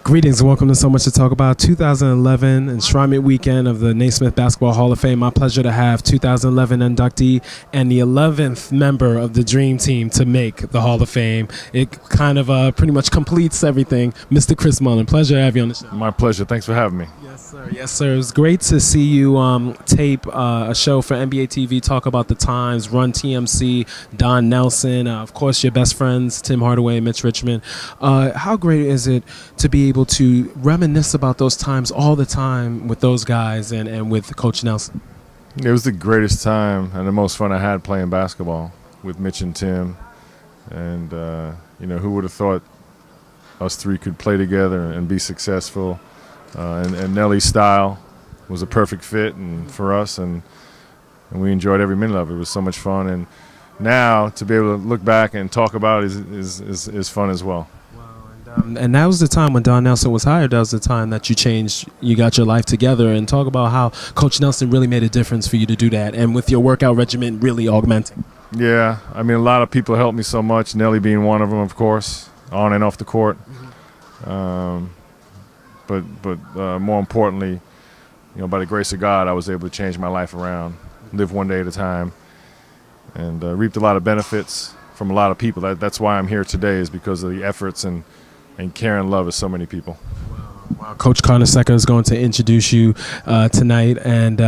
Greetings and welcome to So Much to Talk About 2011 Enshrinement Weekend of the Naismith Basketball Hall of Fame. My pleasure to have 2011 inductee and the 11th member of the Dream Team to make the Hall of Fame. It kind of pretty much completes everything. Mr. Chris Mullin, pleasure to have you on the show. My pleasure. Thanks for having me. Yes, sir. Yes, sir. It was great to see you tape a show for NBA TV, talk about the times, Run TMC, Don Nelson, of course your best friends, Tim Hardaway and Mitch Richmond. How great is it to be able to reminisce about those times all the time with those guys and with Coach Nelson? It was the greatest time and the most fun I had playing basketball with Mitch and Tim. And, you know, who would have thought us three could play together and be successful. And Nelly's style was a perfect fit for us, and we enjoyed every minute of it. It was so much fun. And now to be able to look back and talk about it is fun as well. And that was the time when Don Nelson was hired. That was the time that you got your life together, and talk about how Coach Nelson really made a difference for you to do that, and with your workout regimen really augmenting. Yeah, I mean, a lot of people helped me so much, Nelly being one of them, of course, on and off the court. But more importantly, you know, by the grace of God, I was able to change my life around, live one day at a time, and reaped a lot of benefits from a lot of people. That's why I'm here today, is because of the efforts and care and love of so many people. Wow. Coach Carnesecca is going to introduce you tonight, and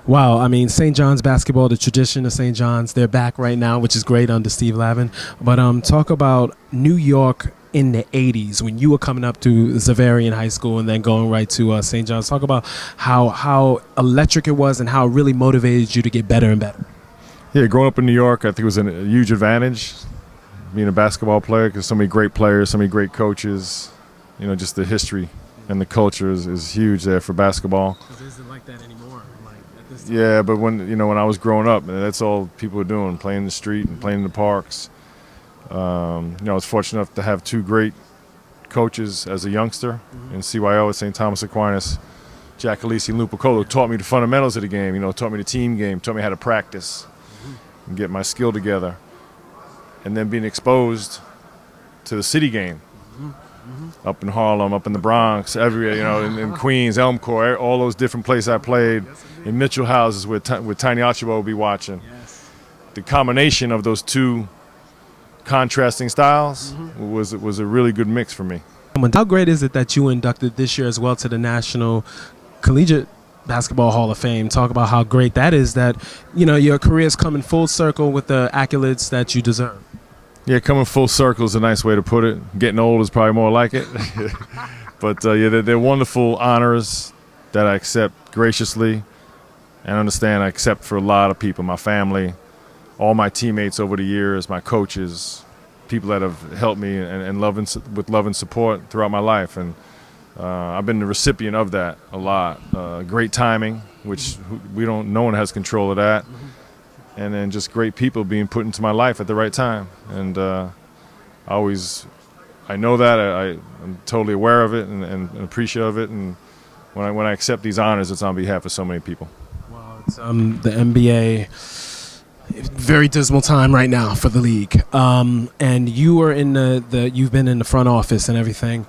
wow, I mean, St. John's basketball, the tradition of St. John's, they're back right now, which is great under Steve Lavin. But talk about New York in the 80s when you were coming up to Xaverian High School and then going right to St. John's. Talk about how electric it was and how it really motivated you to get better and better. Yeah, growing up in New York, I think it was a huge advantage being a basketball player, because so many great players, so many great coaches. You know, just the history and the culture is huge there for basketball. It isn't like that anymore. Like at this time. Yeah, but when I was growing up, that's all people were doing, playing in the street and playing in the parks. You know, I was fortunate enough to have two great coaches as a youngster in CYO at St. Thomas Aquinas. Jack Alisi and Lou Piccolo taught me the fundamentals of the game. You know, taught me the team game, taught me how to practice and get my skill together. And then being exposed to the city game, up in Harlem, up in the Bronx, everywhere, you know, in Queens, Elmcore, all those different places I played, in Mitchell houses where Tiny Archibald would be watching. The combination of those two contrasting styles was a really good mix for me. How great is it that you were inducted this year as well to the National Collegiate Basketball Hall of Fame? Talk about how great that is, that, you know, your career's coming full circle with the accolades that you deserve. Yeah, coming full circle is a nice way to put it. Getting old is probably more like it. But yeah, they're wonderful honors that I accept graciously, and understand I accept for a lot of people, my family, all my teammates over the years, my coaches, people that have helped me with love and support throughout my life. And I've been the recipient of that a lot. Great timing, which no one has control of that. And then just great people being put into my life at the right time. And I know that, I'm totally aware of it and appreciative of it. And when I accept these honors, it's on behalf of so many people. Wow, it's the NBA, very dismal time right now for the league. And you are in you've been in the front office and everything.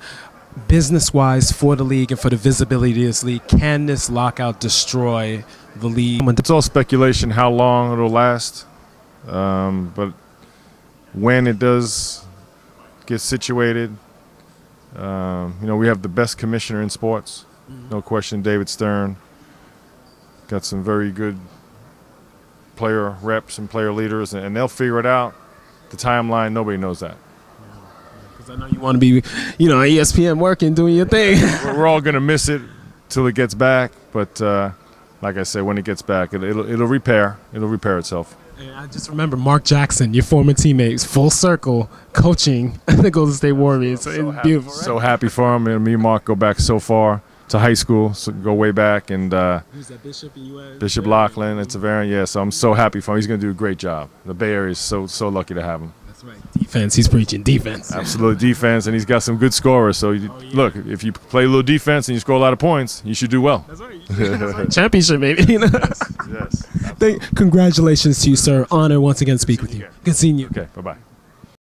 Business-wise, for the league and for the visibility of this league, can this lockout destroy the league? It's all speculation how long it'll last, but when it does get situated, you know, we have the best commissioner in sports, no question, David Stern. Got some very good player reps and player leaders, and they'll figure it out. The timeline, nobody knows that. I know you want to be, you know, ESPN working, doing your thing. We're all going to miss it till it gets back, but like I said, when it gets back, it'll repair. It'll repair itself. And I just remember Mark Jackson, your former teammates, full circle, coaching the Golden State Warriors. So it's beautiful, right? So happy for him. And me and Mark go back so far to high school, so go way back. And who's that, Bishop? Bishop Lachlan. It's a variant. Yeah, so I'm so happy for him. He's going to do a great job. The Bay Area is so lucky to have him. Right. Defense, he's preaching defense. Absolutely, defense, and he's got some good scorers. So, look, if you play a little defense and you score a lot of points, you should do well. That's right. That's right. Championship, maybe. You know? Yes. Congratulations to you, sir. Honor once again to speak with you. Good seeing you. Okay, bye-bye.